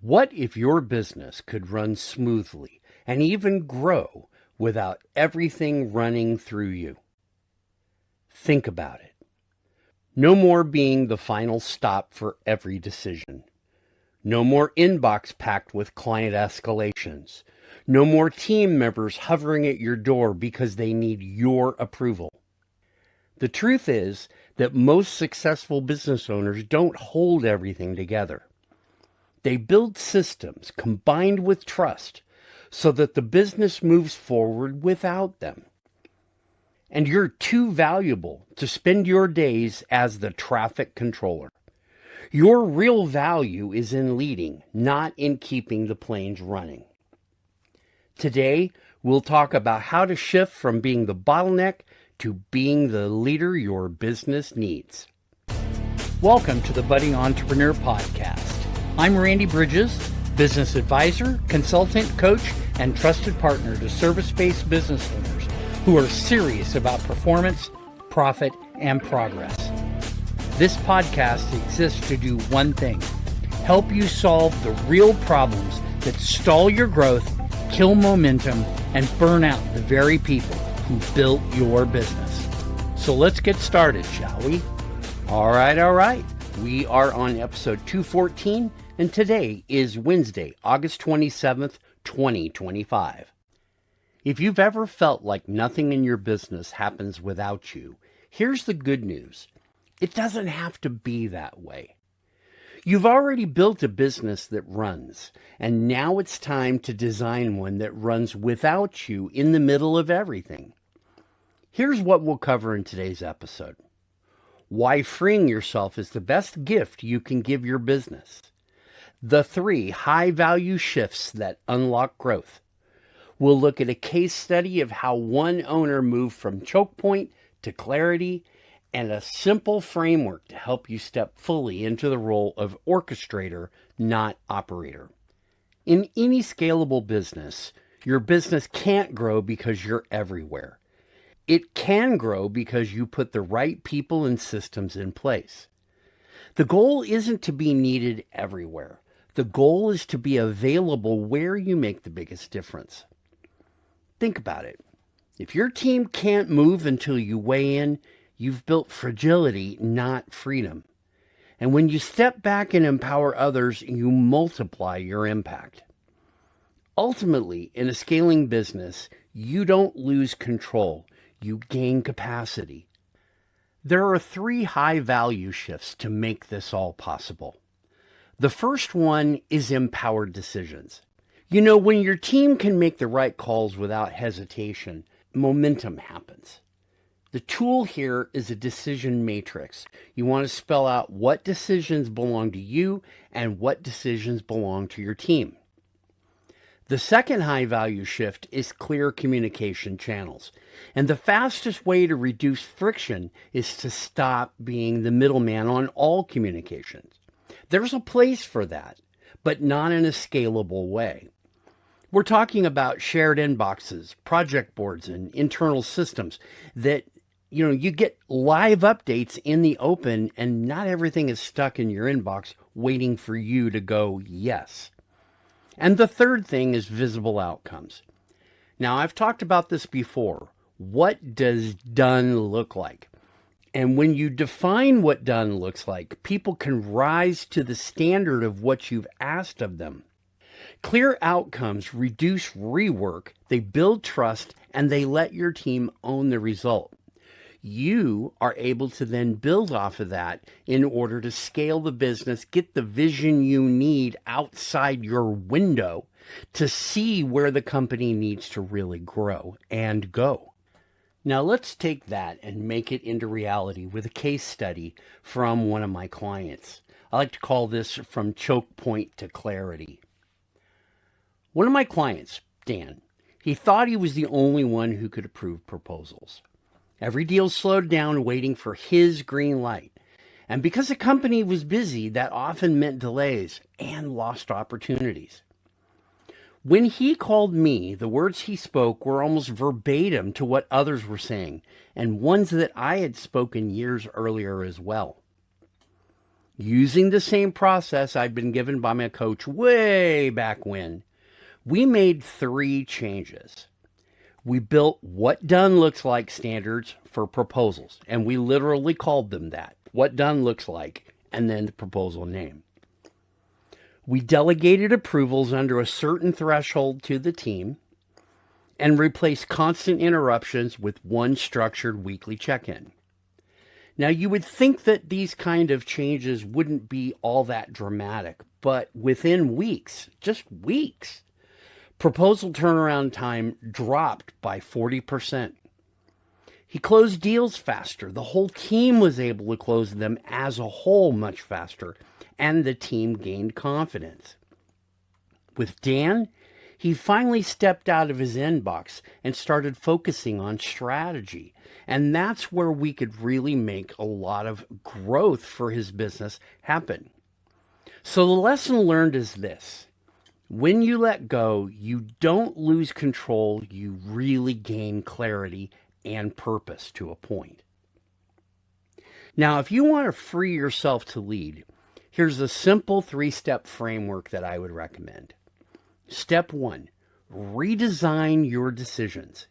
What if your business could run smoothly and even grow without everything running through you? Think about it. No more being the final stop for every decision. No more inbox packed with client escalations. No more team members hovering at your door because they need your approval. The truth is that most successful business owners don't hold everything together. They build systems combined with trust so that the business moves forward without them. And you're too valuable to spend your days as the traffic controller. Your real value is in leading, not in keeping the planes running. Today, we'll talk about how to shift from being the bottleneck to being the leader your business needs. Welcome to the Budding Entrepreneur Podcast. I'm Randy Bridges, business advisor, consultant, coach, and trusted partner to service-based business owners who are serious about performance, profit, and progress. This podcast exists to do one thing: help you solve the real problems that stall your growth, kill momentum, and burn out the very people who built your business. So let's get started, shall we? All right. We are on episode 214, and today is Wednesday, August 27th, 2025. If you've ever felt like nothing in your business happens without you, here's the good news. It doesn't have to be that way. You've already built a business that runs, and now it's time to design one that runs without you in the middle of everything. Here's what we'll cover in today's episode. Why freeing yourself is the best gift you can give your business. The 3 high-value shifts that unlock growth. We'll look at a case study of how one owner moved from choke point to clarity, and a simple framework to help you step fully into the role of orchestrator, not operator. In any scalable business, your business can't grow because you're everywhere. It can grow because you put the right people and systems in place. The goal isn't to be needed everywhere. The goal is to be available where you make the biggest difference. Think about it. If your team can't move until you weigh in, you've built fragility, not freedom. And when you step back and empower others, you multiply your impact. Ultimately, in a scaling business, you don't lose control. You gain capacity. There are 3 high-value shifts to make this all possible. The first one is empowered decisions. You know, when your team can make the right calls without hesitation, momentum happens. The tool here is a decision matrix. You want to spell out what decisions belong to you and what decisions belong to your team. The second high-value shift is clear communication channels. And the fastest way to reduce friction is to stop being the middleman on all communications. There's a place for that, but not in a scalable way. We're talking about shared inboxes, project boards, and internal systems that you get live updates in the open, and not everything is stuck in your inbox waiting for you to go yes. And the third thing is visible outcomes. Now, I've talked about this before. What does done look like? And when you define what done looks like, people can rise to the standard of what you've asked of them. Clear outcomes reduce rework, they build trust, and they let your team own the result. You are able to then build off of that in order to scale the business, get the vision you need outside your window to see where the company needs to really grow and go. Now let's take that and make it into reality with a case study from one of my clients. I like to call this from choke point to clarity. One of my clients, Dan, he thought he was the only one who could approve proposals. Every deal slowed down waiting for his green light. And because the company was busy, that often meant delays and lost opportunities. When he called me, the words he spoke were almost verbatim to what others were saying, and ones that I had spoken years earlier as well. Using the same process I'd been given by my coach way back when, we made 3 changes. We built what done looks like standards for proposals, and we literally called them that, what done looks like, and then the proposal name. We delegated approvals under a certain threshold to the team and replaced constant interruptions with one structured weekly check-in. Now, you would think that these kind of changes wouldn't be all that dramatic, but within weeks, just weeks, proposal turnaround time dropped by 40%. He closed deals faster. The whole team was able to close them as a whole much faster, and the team gained confidence. With Dan, he finally stepped out of his inbox and started focusing on strategy. And that's where we could really make a lot of growth for his business happen. So the lesson learned is this. When you let go, you don't lose control, you really gain clarity and purpose to a point. Now, if you want to free yourself to lead, here's a simple 3-step framework that I would recommend. Step 1, redesign your decisions.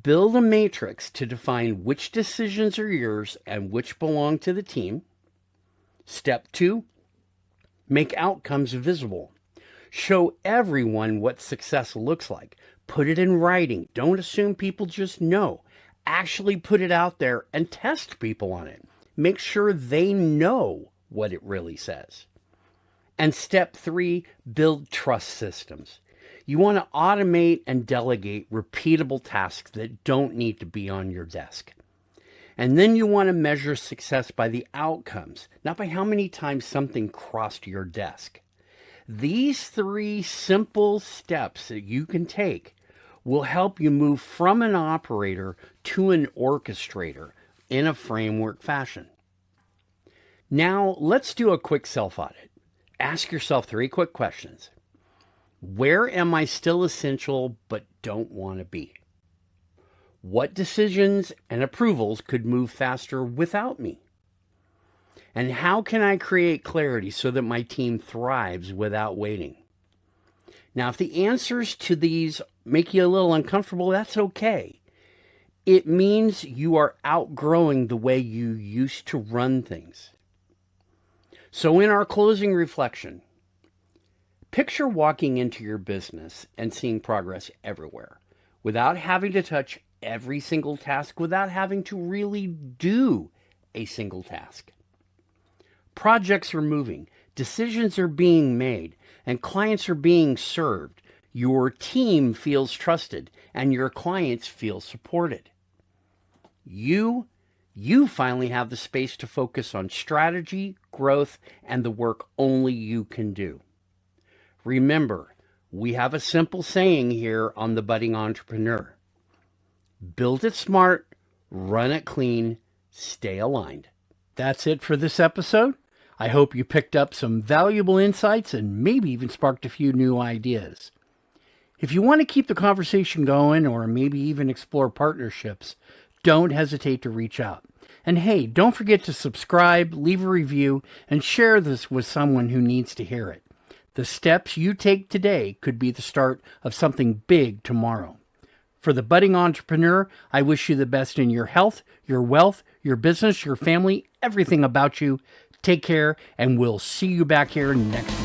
Build a matrix to define which decisions are yours and which belong to the team. Step 2, make outcomes visible. Show everyone what success looks like. Put it in writing. Don't assume people just know. Actually put it out there and test people on it. Make sure they know what it really says. And step 3, build trust systems. You want to automate and delegate repeatable tasks that don't need to be on your desk. And then you want to measure success by the outcomes, not by how many times something crossed your desk. These 3 simple steps that you can take will help you move from an operator to an orchestrator in a framework fashion. Now, let's do a quick self-audit. Ask yourself 3 quick questions. Where am I still essential but don't want to be? What decisions and approvals could move faster without me? And how can I create clarity so that my team thrives without waiting? Now, if the answers to these make you a little uncomfortable, that's okay. It means you are outgrowing the way you used to run things. So in our closing reflection, picture walking into your business and seeing progress everywhere without having to touch every single task, without having to really do a single task. Projects are moving, decisions are being made, and clients are being served. Your team feels trusted, and your clients feel supported. You finally have the space to focus on strategy, growth, and the work only you can do. Remember, we have a simple saying here on The Budding Entrepreneur. Build it smart, run it clean, stay aligned. That's it for this episode. I hope you picked up some valuable insights and maybe even sparked a few new ideas. If you want to keep the conversation going or maybe even explore partnerships, don't hesitate to reach out. And hey, don't forget to subscribe, leave a review, and share this with someone who needs to hear it. The steps you take today could be the start of something big tomorrow. For the budding entrepreneur, I wish you the best in your health, your wealth, your business, your family, everything about you. Take care, and we'll see you back here next week.